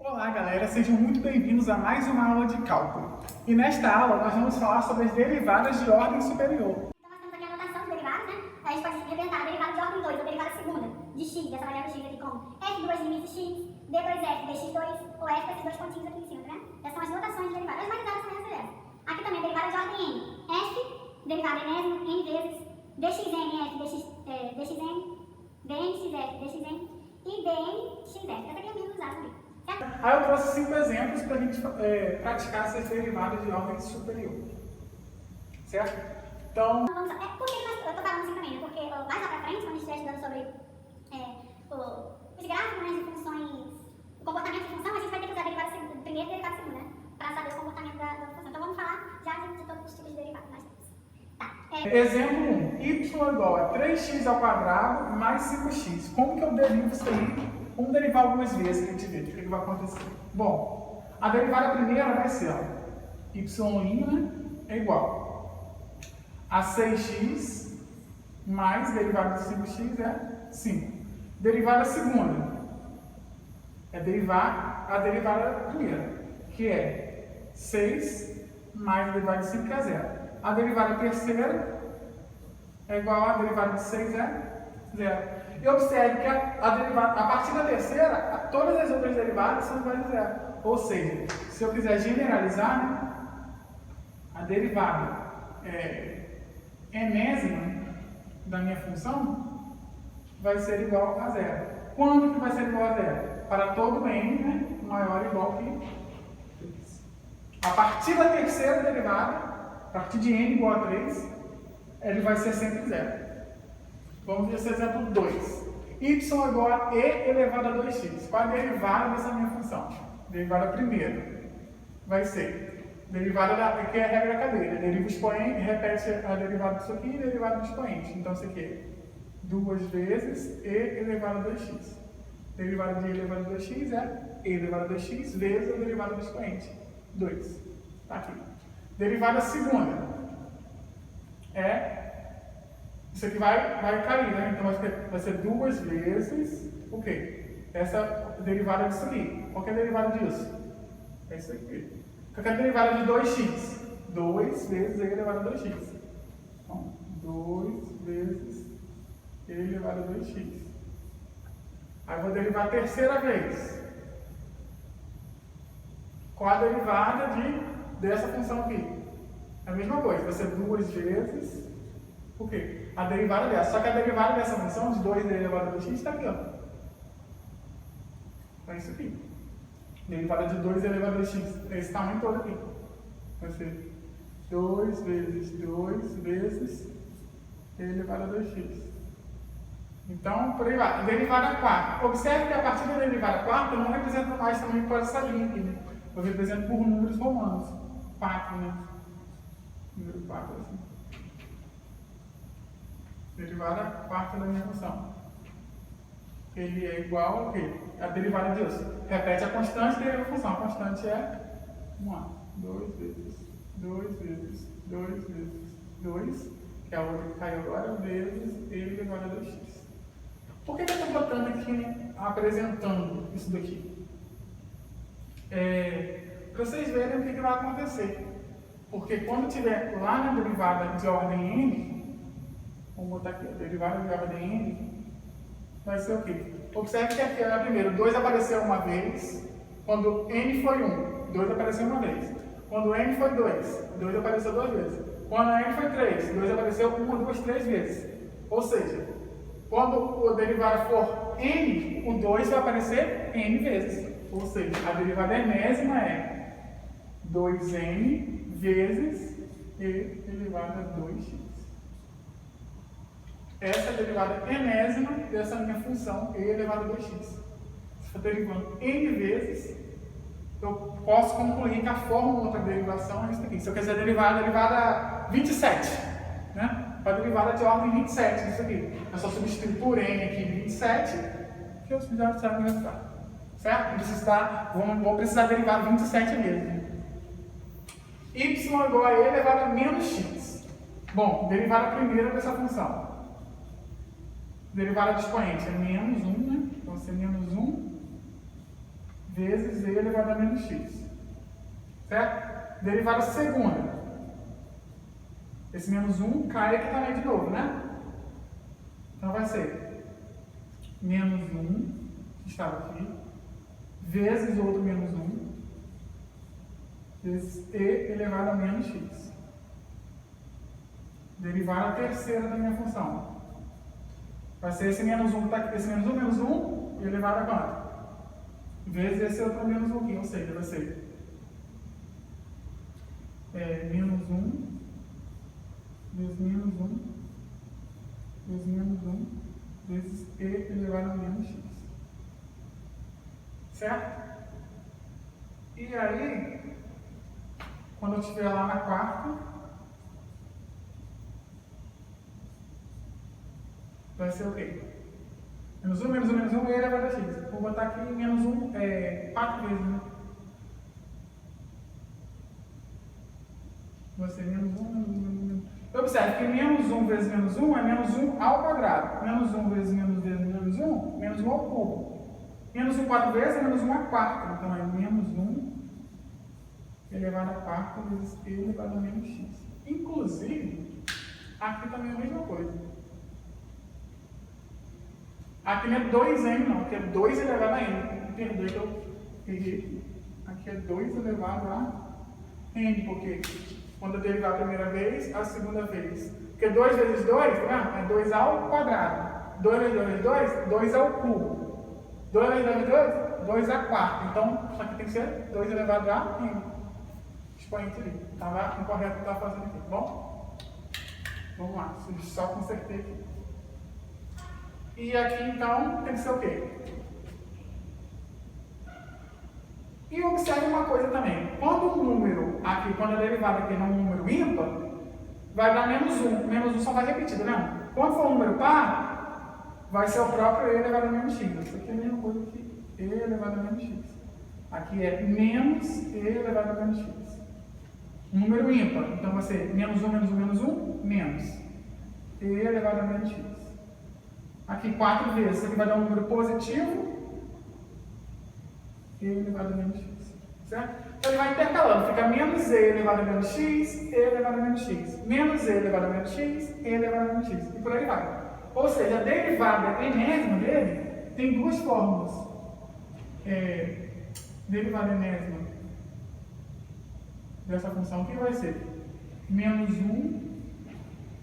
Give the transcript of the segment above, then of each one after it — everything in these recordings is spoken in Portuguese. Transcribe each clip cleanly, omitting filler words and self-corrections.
Olá galera, sejam muito bem-vindos a mais uma aula de cálculo. E nesta aula nós vamos falar sobre as derivadas de ordem superior. Então nós temos aqui a notação de derivadas, né? A gente pode representar a derivada de ordem 2, a derivada segunda de x, dessa variável x aqui como f2 limite x, d2f dx2, ou f com esses dois pontinhos aqui em cima, né? Essas são as notações de derivadas. As mais usadas são essas. Aqui também a derivada de ordem n. f, derivada enésima, n vezes, dxn, f, dxn, dnxf, dxn e dnxf. Essa aqui é a menos usada também. Aí eu trouxe 5 exemplos para a gente praticar essas derivadas de ordem superior. Certo? Então, Por que eu estou falando assim também? Porque mais lá pra frente, quando a gente estiver estudando sobre os gráficos, né, de funções, o comportamento de função, a gente vai ter que usar a derivada primeira e a derivada segunda, né? Para saber o comportamento da função. Então vamos falar já de todos os tipos de derivadas. exemplo 1. Y igual a 3x ao quadrado mais 5x. Como que eu derivo isso aí? Vamos derivar algumas vezes para a gente ver o que vai acontecer. Bom, a derivada primeira vai ser y' é igual a 6x mais derivada de 5x é 5. Derivada segunda é derivar a derivada primeira, que é 6 mais a derivada de 5, que é 0. A derivada terceira é igual a derivada de 6 é 0. E observe que a partir da terceira, todas as outras derivadas são iguais a 0. Ou seja, se eu quiser generalizar, né, a derivada enésima da minha função vai ser igual a 0. Quando que vai ser igual a 0? Para todo n, né, maior ou igual que 3. A partir da terceira derivada, a partir de n igual a 3, ele vai ser sempre 0. Vamos ver esse exemplo 2. Y igual a e elevado a 2x. Qual a derivada dessa minha função? Derivada primeira vai ser derivada que é a regra da cadeira. Deriva o expoente, repete a derivada disso aqui e derivada do expoente. Então isso aqui é 2 vezes e elevado a 2x. Derivada de e elevado a 2x é e elevado a 2x vezes a derivada do expoente. 2. Está aqui. Derivada segunda isso aqui vai cair, né? Então vai ser 2 vezes o quê? Essa derivada disso aqui. Qual que é a derivada disso? É isso aqui. Qual que é a derivada de 2x? 2 vezes e elevado a 2x. Então, 2 vezes e elevado a 2x. Aí eu vou derivar a terceira vez. Qual a derivada dessa função aqui? É a mesma coisa, vai ser 2 vezes o quê? A derivada dessa. Só que a derivada dessa função de 2 elevado a 2x está aqui, ó. É isso aqui. Derivada de 2 elevado a 2x. É esse tamanho todo aqui. Vai ser 2 vezes 2 vezes e elevado a 2x. Então, por aí vai. Derivada quarta. Observe que a partir da derivada quarta eu não represento mais também por essa linha aqui, né? Eu represento por números romanos. 4, né? Número 4, assim. Derivada quarta da minha função. Ele é igual ao quê? A derivada disso. Repete a constante e deriva a função. A constante é 1. 2 vezes 2 vezes 2 vezes 2, que é a outra que caiu agora, vezes e elevado a 2x. Por que eu estou botando aqui, apresentando isso daqui? Para vocês verem o que vai acontecer. Porque quando tiver lá na derivada de ordem n, vamos botar aqui, a derivada de ordem n vai ser o quê? Observe que aqui, primeiro, 2 apareceu uma vez, quando n foi 1, 2 apareceu uma vez. Quando n foi 2, 2 apareceu 2 vezes. Quando n foi 3, 2 apareceu 1, 2, 3 vezes. Ou seja, quando o derivado for n, o 2 vai aparecer n vezes. Ou seja, a derivada enésima é 2n vezes e elevado a 2x. Essa é a derivada enésima dessa minha função e elevado a 2x. Se for derivando n vezes, eu posso concluir que a fórmula para derivação é isso aqui. Se eu quiser derivar a derivada 27, né? Para a derivada de ordem 27, isso aqui. Eu só substituir por n aqui 27, que eu já sabe o resultado. Certo? Vou precisar derivar 27 vezes. Y igual a e elevado a menos x. Bom, derivada primeira dessa função. Derivada do expoente é menos 1, né? Então vai ser menos 1 vezes e elevado a menos x. Certo? Derivada segunda. Esse menos 1 cai aqui também de novo, né? Então vai ser menos 1, que estava aqui, vezes outro menos 1, vezes e elevado a menos x. Derivada terceira da minha função. Vai ser esse menos 1 que está aqui, esse menos 1, e elevado a quanto? Vezes esse outro menos 1 aqui, ou seja, vai ser menos 1, vezes menos 1, vezes menos 1, vezes e elevado a menos x. Certo? E aí, quando eu estiver lá na quarta, vai ser o quê? Menos 1, menos 1, menos 1 e elevado a x. Vou botar aqui menos 1, 4 vezes, né? Vai ser menos 1, menos 1, menos 1. Observe que menos 1 vezes menos 1 é menos 1 ao quadrado. Menos 1 vezes menos 1, menos 1 ao cubo. Menos 1 4 vezes é menos 1 a quarta. Então é menos 1 elevado a quarta vezes e elevado a menos x. Inclusive, aqui também é a mesma coisa. Aqui não é 2n, não. Aqui é 2 elevado a n. Perdoe que eu peguei aqui. Aqui é 2 elevado a n, porque quando eu derivar a primeira vez, a segunda vez. Porque 2 vezes 2, tá? É 2 ao quadrado. 2 vezes 2 vezes 2, 2 ao cubo. 2 vezes 2 vezes 2, 2 a quarta. Então, isso aqui tem que ser 2 elevado a n. Expoente ali. Estava incorreto o que eu estava fazendo aqui, tá bom? Vamos lá, só consertei aqui. E aqui, então, tem que ser o quê? E observe uma coisa também. Quando o número aqui, quando a derivada aqui é um número ímpar, vai dar menos 1. Menos 1 só vai repetido, né? Quando for um número par, vai ser o próprio e elevado a menos x. Isso aqui é a mesma coisa que e elevado a menos x. Aqui é menos e elevado a menos x. Um número ímpar. Então vai ser menos 1, menos 1, menos 1, menos e elevado a menos x. Aqui 4 vezes. Isso aqui vai dar um número positivo e elevado a menos x. Certo? Então ele vai intercalando. Fica menos e elevado a menos x, e elevado a menos x. Menos e elevado a menos x, e elevado a menos x. E por aí vai. Ou seja, a derivada enésima dele tem duas fórmulas. Derivada enésima dessa função aqui vai ser menos 1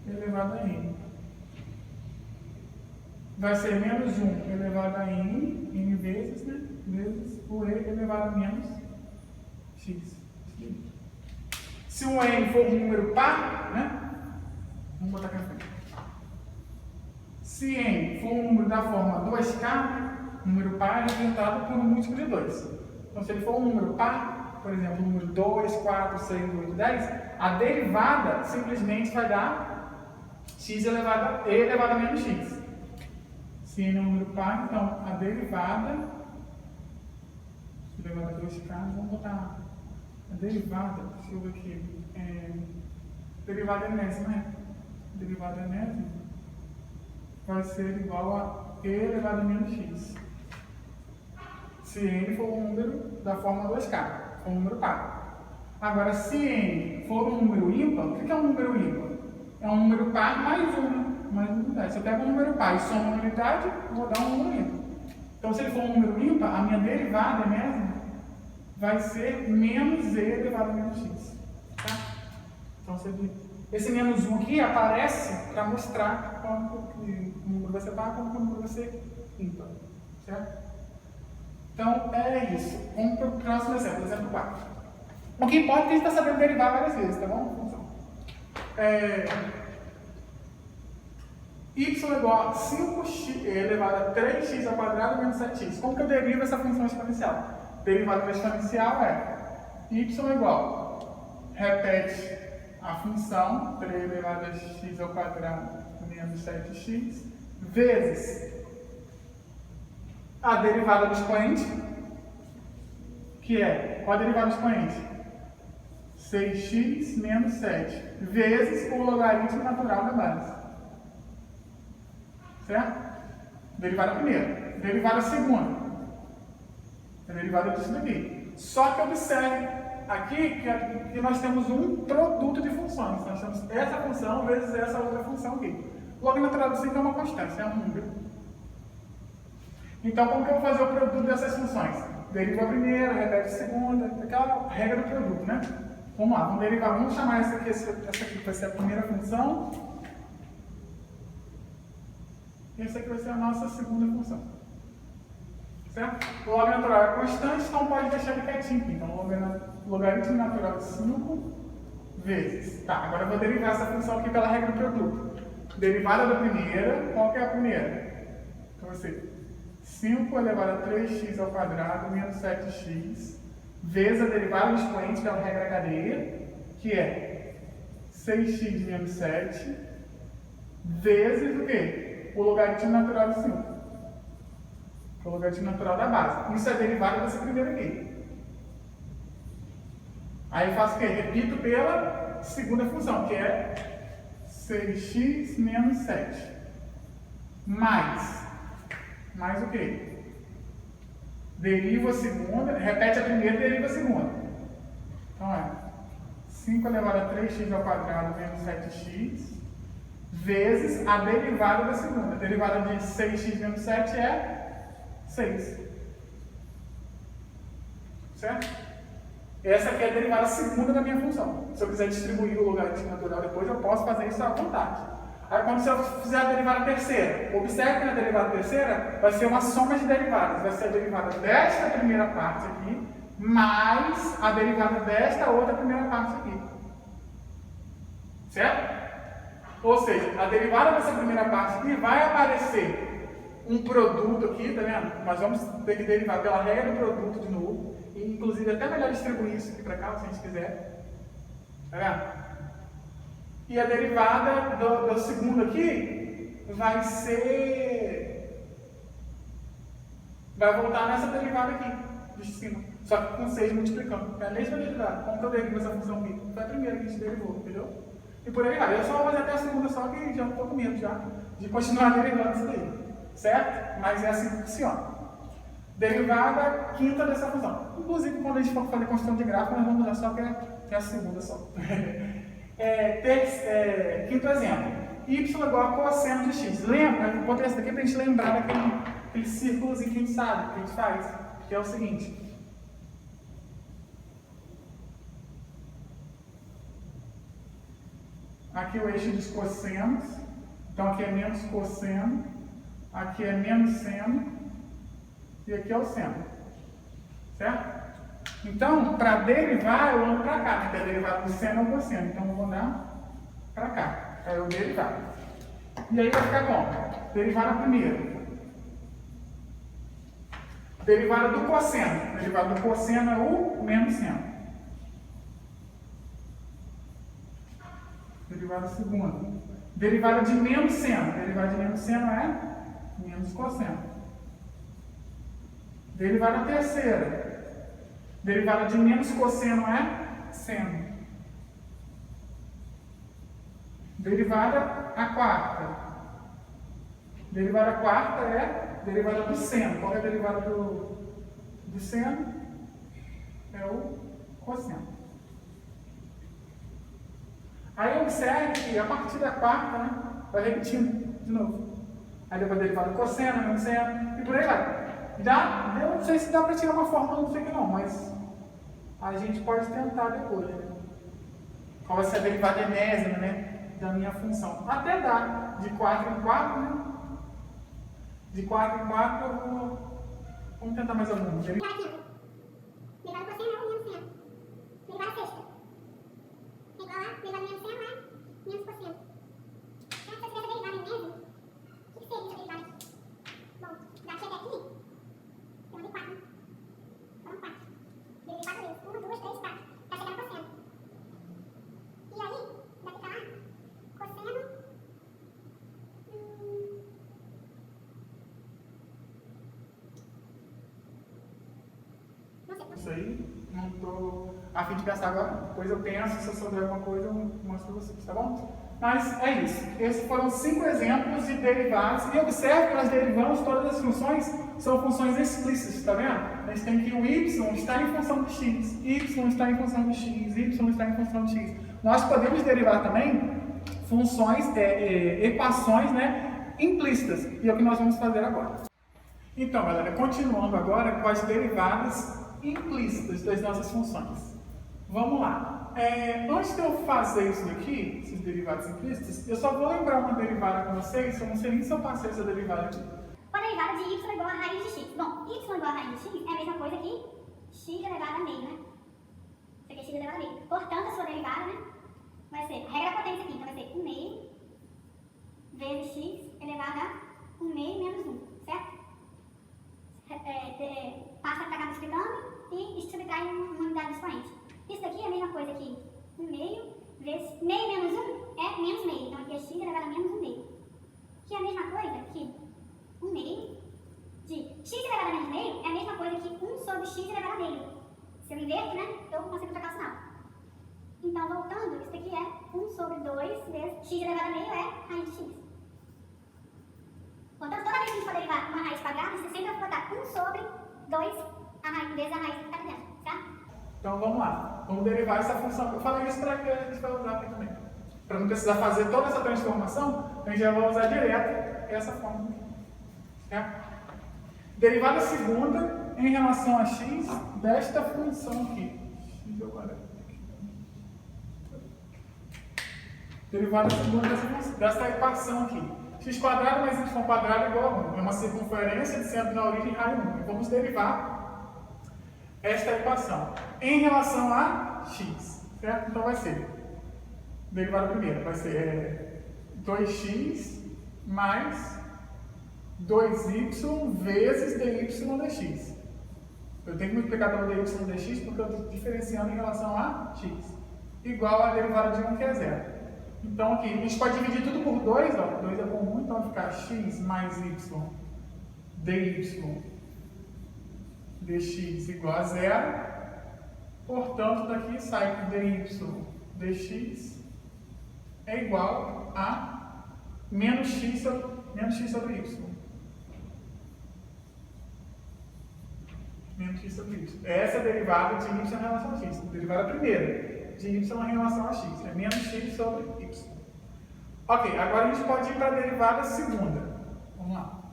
elevado a n. Vai ser menos 1 elevado a n vezes, né? Vezes o e elevado a menos x. Se o n for um número par, né? Vamos botar aqui na frente. Se n for um número da forma 2k, número par é representado por um múltiplo de 2. Então, se ele for um número par, por exemplo, o número 2, 4, 6, 8, 10, a derivada simplesmente vai dar x elevado a menos x. Se n é um número par, então a derivada, elevado a 2k, vamos botar a derivada, deixa eu ver aqui, derivada enésima, né? Derivada enésima vai ser igual a e elevado a menos x. Se n for um número da forma 2k, for um número par. Agora, se n for um número ímpar, o que é um número ímpar? É um número par mais uma unidade. Se eu pego um número par e somo uma unidade, eu vou dar um número ímpar. Então, se ele for um número ímpar, a minha derivada mesmo vai ser menos e elevado a menos x. Tá? Então, esse menos 1 aqui aparece para mostrar quando o número vai ser par e quando o número vai ser ímpar. Certo? Então, é isso. Vamos para o próximo exemplo, exemplo 4. O que importa é que a gente está sabendo derivar várias vezes, tá bom? Y é igual a 5x elevado a 3x ao quadrado menos 7x. Como que eu derivo essa função exponencial? Derivada da exponencial é y é igual, repete a função 3 elevado a x ao quadrado menos 7x, vezes a derivada do expoente, que é, qual a derivada do expoente? 6x menos 7, vezes o logaritmo natural da base. Certo? Derivada primeira. Derivada segunda. É a derivada disso daqui. Só que observe aqui que nós temos um produto de funções. Nós temos essa função vezes essa outra função aqui. O log natural de 5 é uma constância, é um número. Então, como que eu vou fazer o produto dessas funções? Deriva a primeira, repete a segunda, aquela regra do produto, né? Vamos lá, vamos chamar essa aqui que vai ser a primeira função. E essa aqui vai ser a nossa segunda função. Certo? O log natural é constante, então pode deixar ele quietinho aqui. Então, o logaritmo natural de 5 vezes. Tá, agora eu vou derivar essa função aqui pela regra do produto. Derivada da primeira, qual que é a primeira? Então vai ser 5 elevado a 3x ao quadrado menos 7x vezes a derivada do expoente pela regra cadeia, que é 6x menos 7 vezes o quê? O logaritmo natural de 5. O logaritmo natural da base. Isso é derivada dessa primeira aqui. Aí eu faço o quê? Repito pela segunda função, que é 6x menos 7. Mais o quê? Deriva a segunda, repete a primeira e deriva a segunda. Então é 5 elevado a 3x ao quadrado menos 7x vezes a derivada da segunda. A derivada de 6x menos 7 é 6. Certo? Essa aqui é a derivada segunda da minha função. Se eu quiser distribuir o logaritmo natural depois, eu posso fazer isso à vontade. Aí quando eu fizer a derivada terceira, observe que na derivada terceira vai ser uma soma de derivadas. Vai ser a derivada desta primeira parte aqui, mais a derivada desta outra primeira parte aqui. Certo? Ou seja, a derivada dessa primeira parte aqui vai aparecer um produto aqui, tá vendo? Nós vamos ter que derivar pela regra do produto de novo. E, inclusive, até melhor distribuir isso aqui para cá, se a gente quiser. Tá vendo? E a derivada do segundo aqui vai voltar nessa derivada aqui, de cima. Só que com 6 multiplicando. É a mesma derivada. Como que eu derivo essa função aqui? Foi a primeira que a gente derivou, entendeu? E por aí vai. Eu só vou fazer até a segunda, só que já estou com medo já de continuar derivando isso daí. Certo? Mas é assim que funciona. Derivada quinta dessa função. Inclusive, quando a gente for fazer construção de gráfico, nós vamos usar só que é a segunda só. Quinto exemplo. Y igual a cosseno de x. Lembra? Eu botei essa daqui para a gente lembrar daquele círculozinho que a gente sabe, que a gente faz. Que é o seguinte. Aqui o eixo dos cossenos. Então aqui é menos cosseno. Aqui é menos seno. E aqui é o seno. Certo? Então, para derivar, eu ando para cá, porque a derivada do seno é o cosseno. Então, eu vou andar para cá. É o derivado. E aí vai ficar como? Derivada primeira. Derivada do cosseno. Derivada do cosseno é o menos seno. Derivada segunda. Derivada de menos seno. Derivada de menos seno é menos cosseno. Derivada terceira. Derivada de menos cosseno é seno. Derivada a quarta. Derivada quarta é derivada do seno. Qual é a derivada do seno? É o cosseno. Aí observe que a partir da quarta, né, vai repetindo de novo. Aí depois a derivada do cosseno, menos seno, e por aí vai. Eu não sei se dá para tirar uma fórmula, não sei que não, mas a gente pode tentar depois, né? Qual vai ser a derivada enésima, né, da minha função. Até dá, de 4 em 4, né? De 4 em 4 eu vou... Vamos tentar mais alguma. Derivada quinta. Derivada cosseno é o menos seno. Derivada sexta. Igual a derivada menos seno é menos cosseno. Se eu tivesse a derivada enésima, o que seria essa derivada aqui? Bom, daqui até aqui, eu andei 4. Foram 4. Derivei 4 vezes. 1, 2, 3, 4. Tá chegando cosseno. E aí, daqui pra lá, cosseno. Não sei. Isso aí, não estou a fim de pensar agora. Depois eu penso, se eu souber alguma coisa, eu mostro para vocês, tá bom? Mas é isso. Esses foram 5 exemplos de derivados. E observe que nós derivamos todas as funções, são funções explícitas, está vendo? A gente tem que o y está em função de x, y está em função de x, y está em função de x. Nós podemos derivar também funções, equações, né, implícitas. E é o que nós vamos fazer agora. Então, galera, continuando agora com as derivadas implícitas das nossas funções. Vamos lá. Antes de eu fazer isso daqui, esses derivados implícitos, eu só vou lembrar uma derivada com vocês, eu não sei nem se eu passei essa derivada aqui. A derivada de y igual a raiz de x. Bom, y igual a raiz de x é a mesma coisa que x elevado a meio, né? Isso aqui é x elevado a meio. Portanto, a sua derivada, né, vai ser, a regra da potência aqui, então vai ser 1 meio vezes x elevado a 1 meio menos 1, certo? Passa para cá multiplicando e subtrai uma unidade de expoente. Isso daqui é a mesma coisa que 1 meio vezes meio menos 1 é menos meio. Então aqui é x elevado a menos 1 meio. Que é a mesma coisa que 1 meio de x elevado a menos meio é a mesma coisa que 1 sobre x elevado a meio. Se eu inverto, né, eu consigo trocar o sinal. Então, voltando, isso aqui é 1 sobre 2 vezes x elevado a meio é raiz de x. Portanto, toda vez que a gente for derivar uma raiz quadrada, você sempre vai botar 1 sobre 2 vezes a raiz que está aqui dentro, certo? Então vamos lá, vamos derivar essa função. Eu falei isso para que a gente vai usar aqui também. Para não precisar fazer toda essa transformação, a gente já vai usar direto essa forma aqui. Certo? Derivada segunda em relação a x desta função aqui. X agora. Derivada segunda dessa equação aqui. X quadrado mais y quadrado é igual a 1. É uma circunferência de centro na origem raio 1. E vamos derivar esta equação em relação a x, certo? Então vai ser, derivada primeira, vai ser 2x mais 2y vezes dy dx. Eu tenho que multiplicar pelo dy dx porque eu estou diferenciando em relação a x, igual a derivada de 1 que é 0. Então aqui, a gente pode dividir tudo por 2, ó, 2 é comum, então vai ficar x mais y dy dx igual a 0, portanto daqui sai que dy dx é igual a menos x sobre y. Menos x sobre y. Essa é a derivada de y em relação a x. A derivada primeira de y em relação a x. É menos x sobre y. Ok, agora a gente pode ir para a derivada segunda. Vamos lá.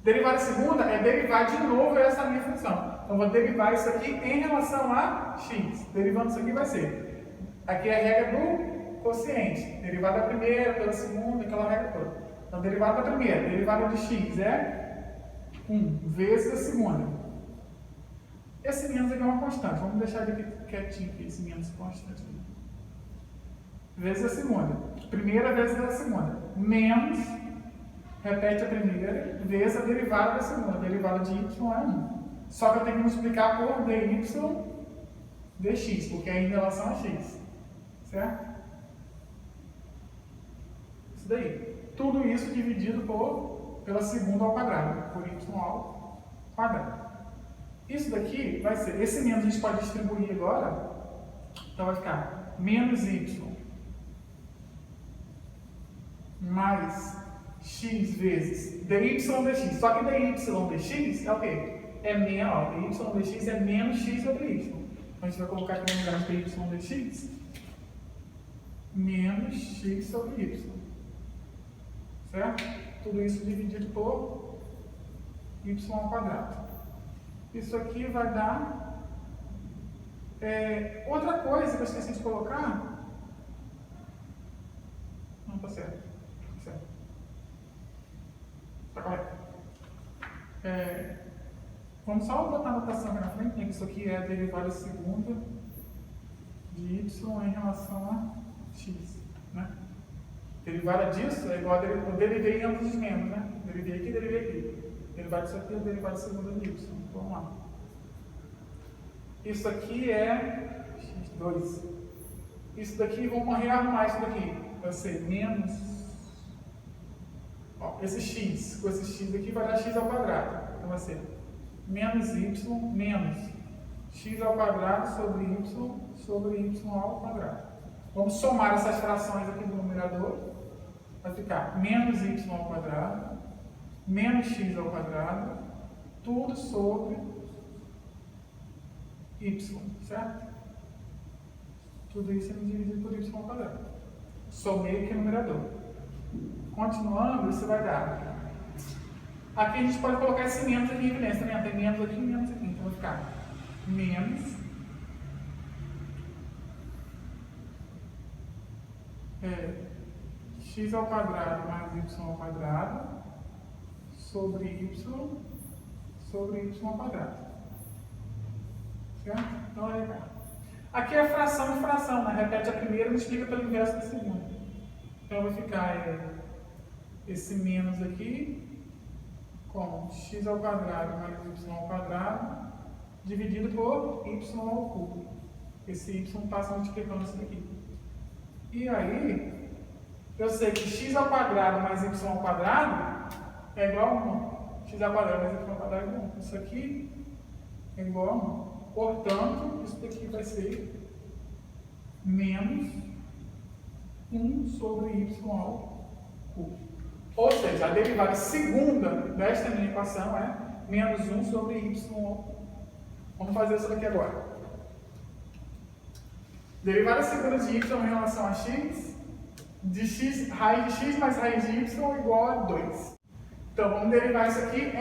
Derivada segunda é derivar de novo essa minha função. Então, vou derivar isso aqui em relação a x. Derivando isso aqui vai ser. Aqui é a regra do quociente. Derivada da primeira, pela segunda, aquela regra toda. Então, derivada da primeira. Derivada de x é 1 vezes a segunda. Esse menos aqui é uma constante. Vamos deixar ele aqui quietinho aqui, esse menos constante. Vezes a segunda. Primeira vezes a segunda. Menos... repete a primeira vezes a derivada da segunda. A derivada de y é 1. Só que eu tenho que multiplicar por dy dx, porque é em relação a x. Certo? Isso daí. Tudo isso dividido pela segunda ao quadrado, por y ao quadrado. Isso daqui vai ser, esse menos a gente pode distribuir agora, então vai ficar menos y mais x vezes dy dx. Só que dy dx é o quê? É menos, dy dx é menos x sobre y. Então a gente vai colocar aqui no lugar de dy dx menos x sobre y. Certo? Tudo isso dividido por y ao quadrado. Isso aqui vai dar... outra coisa que eu esqueci de colocar... Não, tá certo. Tá correto. Vamos só botar a notação aqui na frente, né? Isso aqui é a derivada segunda de y em relação a x, né? Derivada disso é igual a eu derivei em ambos os membros, né? Derivei aqui, derivei aqui. Derivada disso aqui é a derivada segunda de y. Vamos lá. Isso aqui é x2. Isso daqui, vamos rearrumar isso daqui. Vai ser menos... Ó, esse x, com esse x aqui vai dar x ao quadrado. Então vai ser menos y menos x ao quadrado sobre y ao quadrado. Vamos somar essas frações aqui do numerador. Vai ficar menos y ao quadrado, menos x ao quadrado, tudo sobre y, certo? Tudo isso é dividido por y ao quadrado. Somei aqui o numerador. Continuando, isso vai dar. Aqui a gente pode colocar esse menos aqui em evidência, né? Tem menos aqui e menos aqui. Então vai ficar menos x ao quadrado mais y ao quadrado sobre y ao quadrado. Certo? Então, olha cá. Aqui é fração de fração, né? Repete a primeira e multiplica pelo inverso da segunda. Então, vai ficar esse menos aqui com x ao quadrado mais y ao quadrado dividido por y ao cubo. Esse y passa multiplicando isso daqui. E aí, eu sei que x ao quadrado mais y ao quadrado é igual a 1. X ao quadrado mais y ao quadrado é igual a 1. Isso aqui é igual a 1. Portanto, isso daqui vai ser menos 1 sobre y ao cubo. Ou seja, a derivada segunda desta minha equação é menos 1 sobre y ao cubo. Vamos fazer isso daqui agora. Derivada segunda de y em relação a x, de x, raiz de x mais raiz de y é igual a 2. Então, vamos derivar isso aqui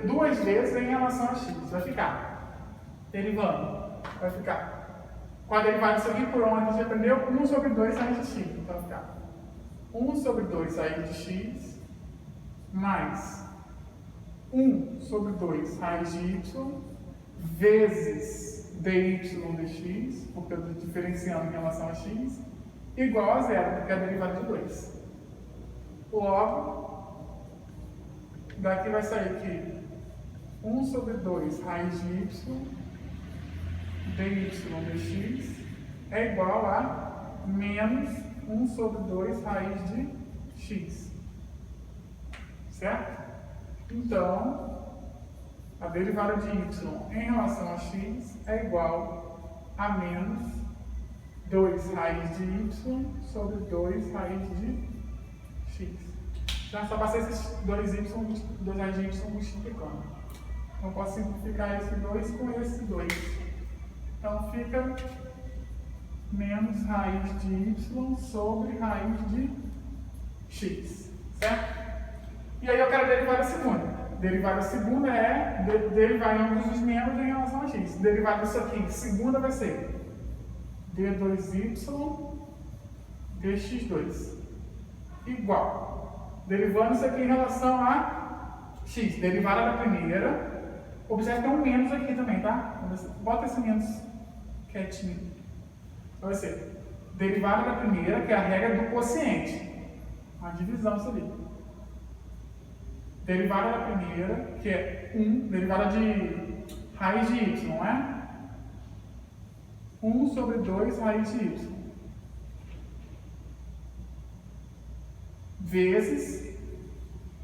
duas vezes em relação a x. Vai ficar, derivando, vai ficar, com a derivada disso aqui por onde a gente aprendeu, 1 sobre 2 raiz de x. Então, vai ficar 1 sobre 2 raiz de x, mais 1 sobre 2 raiz de y, vezes dy dx, porque eu estou diferenciando em relação a x, igual a zero, porque é a derivada de 2. Logo, daqui vai sair que 1 sobre 2 raiz de y, dy dx, é igual a menos 1 sobre 2 raiz de x. Certo? Então, a derivada de y em relação a x é igual a menos 2 raiz de y sobre 2 raiz de x. Já só passei esses 2 raiz de y multiplicando. Então, posso simplificar esse 2 com esse 2. Então, fica menos raiz de y sobre raiz de x. Certo? E aí eu quero derivar a segunda. Derivada segunda é derivar em ambos os membros em relação a x. Derivada disso aqui, segunda vai ser d2y dx2 igual. Derivando isso aqui em relação a x. Derivada da primeira. Observe que tem um menos aqui também, tá? Bota esse menos quietinho. Então vai ser derivada da primeira, que é a regra do quociente. Uma divisão isso ali. Derivada da primeira, que é 1, derivada de raiz de y, não é? 1 sobre 2 raiz de y. Vezes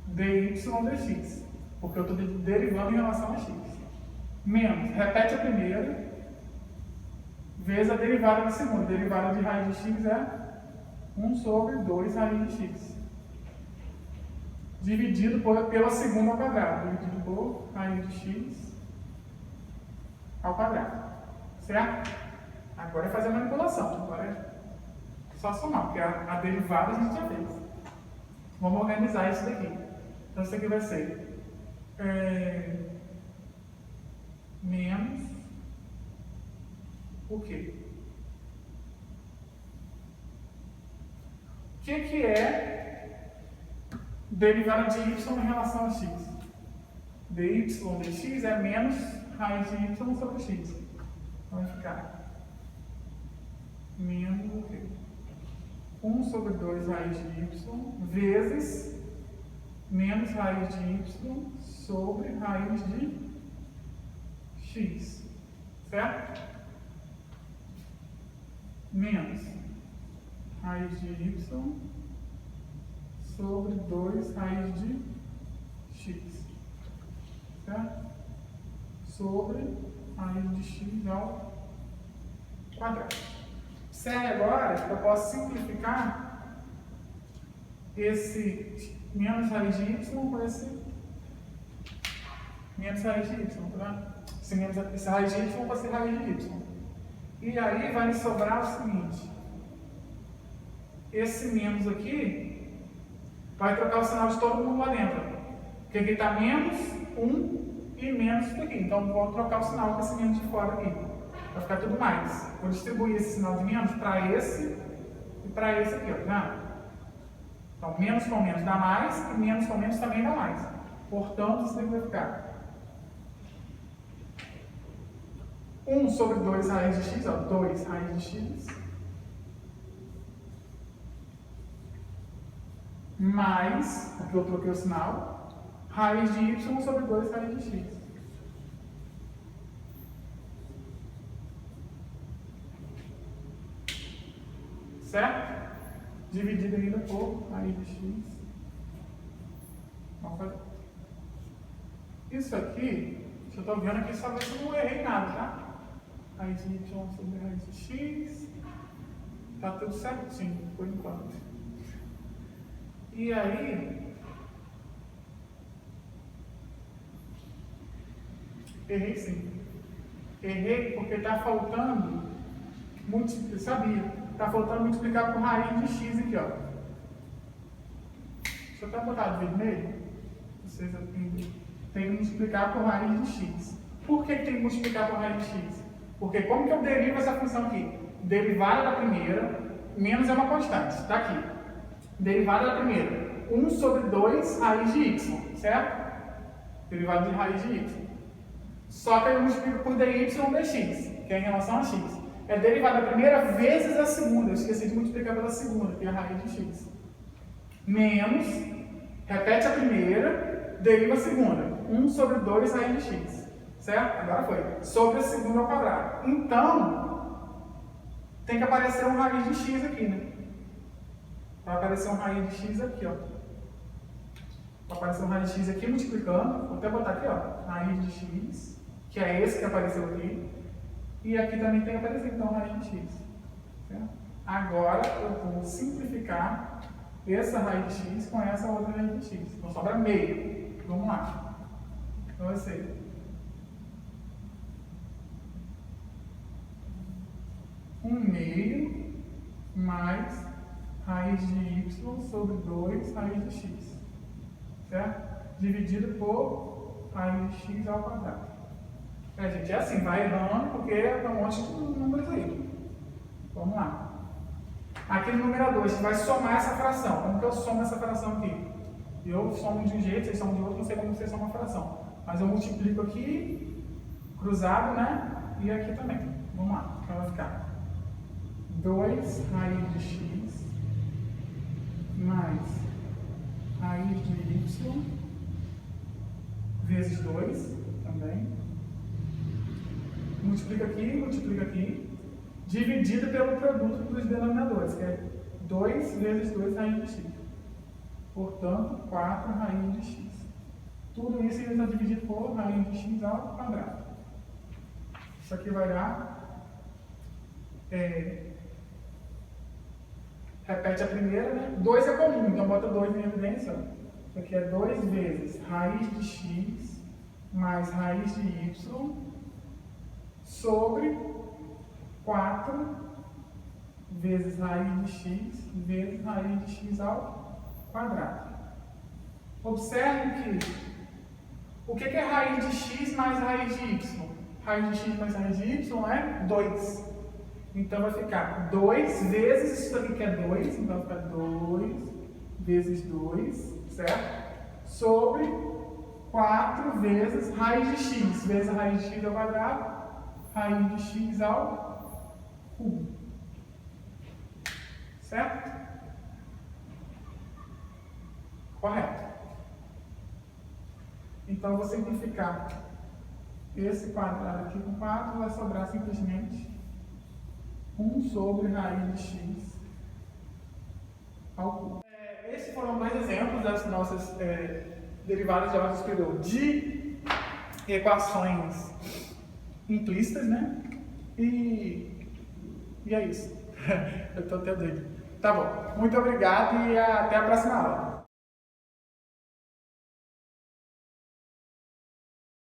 dy dx, porque eu estou derivando em relação a x. Menos, repete a primeira, vezes a derivada da segunda. Derivada de raiz de x é 1 sobre 2 raiz de x. Dividido pela segunda ao quadrado, dividido por raiz de x ao quadrado, certo? Agora é fazer a manipulação, agora é só somar, porque a derivada a gente já fez. Vamos organizar isso daqui. Então isso aqui vai ser menos o quê? O que é derivada de y em relação a x? dy dx é menos raiz de y sobre x. Então vai ficar menos o quê? 1 sobre 2 raiz de y vezes menos raiz de y sobre raiz de x. Certo? Menos raiz de y sobre 2 raiz de x, certo? Sobre raiz de x ao quadrado. Observe agora que eu posso simplificar esse menos raiz de y com esse menos raiz de y, tá vendo? Esse raiz de y com esse raiz de y. E aí vai me sobrar o seguinte, esse menos aqui vai trocar o sinal de todo mundo lá dentro. Porque aqui está menos 1 e menos isso aqui. Então vou trocar o sinal com esse menos de fora aqui. Vai ficar tudo mais. Vou distribuir esse sinal de menos para esse e para esse aqui, ó, tá vendo? Então menos com menos dá mais e menos com menos também dá mais. Portanto, isso aqui vai ficar 1 sobre 2 raiz de x, ó, 2 raiz de x, mais, porque eu troquei o sinal, raiz de y sobre 2 raiz de x. Certo? Dividido ainda por raiz de x. Vamos fazer. Isso aqui, eu estou vendo aqui só ver se eu não errei nada, tá? Raiz de y sobre raiz de x. Tá tudo certinho, por enquanto. E aí, errei sim. Errei porque está faltando, eu sabia, está faltando multiplicar por raiz de x aqui, ó. Deixa eu até botar de vermelho, vocês aprendem. Tem que multiplicar por raiz de x. Por que tem que multiplicar por raiz de x? Porque como que eu derivo essa função aqui? Derivada da primeira, menos é uma constante, está aqui. Derivada da primeira. 1 sobre 2 raiz de y, certo? Derivada de raiz de y. Só que eu multiplico por dy dx, que é em relação a x. É derivada da primeira vezes a segunda. Eu esqueci de multiplicar pela segunda, que é a raiz de x. Menos, repete a primeira, deriva a segunda. 1 sobre 2 raiz de x. Certo? Agora foi. Sobre a segunda ao quadrado. Então, tem que aparecer um raiz de x aqui, né? Vai aparecer um raiz de x aqui, ó. Vai aparecer um raiz de x aqui multiplicando. Vou até botar aqui, ó. Raiz de x, que é esse que apareceu aqui. E aqui também tem que aparecer, então, raiz de x. Certo? Agora, eu vou simplificar essa raiz de x com essa outra raiz de x. Então, sobra meio. Vamos lá. Então, vai ser 1/2 mais raiz de y sobre 2 raiz de x, certo? Dividido por raiz de x ao quadrado. Gente, é assim, vai errando porque é um monte de números aí. Vamos lá. Aqui no numerador, a gente vai somar essa fração. Como que eu somo essa fração aqui? Eu somo de um jeito, vocês somam de outro, não sei como você soma a fração. Mas eu multiplico aqui, cruzado, né? E aqui também. Vamos lá, então vai ficar 2 raiz de x mais raiz de y vezes 2 também. Multiplica aqui, dividido pelo produto dos denominadores, que é 2 vezes 2 raiz de x. Portanto, 4 raiz de x. Tudo isso está dividido por raiz de x ao quadrado. Isso aqui vai dar... repete a primeira, né? 2 é comum, então bota 2 em evidência. Isso aqui é 2 vezes raiz de x mais raiz de y sobre 4 vezes raiz de x vezes raiz de x ao quadrado. Observe que o que é raiz de x mais raiz de y? Raiz de x mais raiz de y é 2. Então vai ficar 2 vezes isso daqui que é 2, então vai ficar 2 vezes 2, certo? Sobre 4 vezes raiz de x, vezes a raiz de x ao quadrado, raiz de x ao cubo. Certo? Correto. Então eu vou simplificar esse quadrado aqui com 4, vai sobrar simplesmente 1 sobre raiz de x ao cubo. Esses foram dois exemplos das nossas derivadas de ordem superior de equações implícitas, né? E é isso. Eu tô até doido. Tá bom. Muito obrigado e até a próxima aula.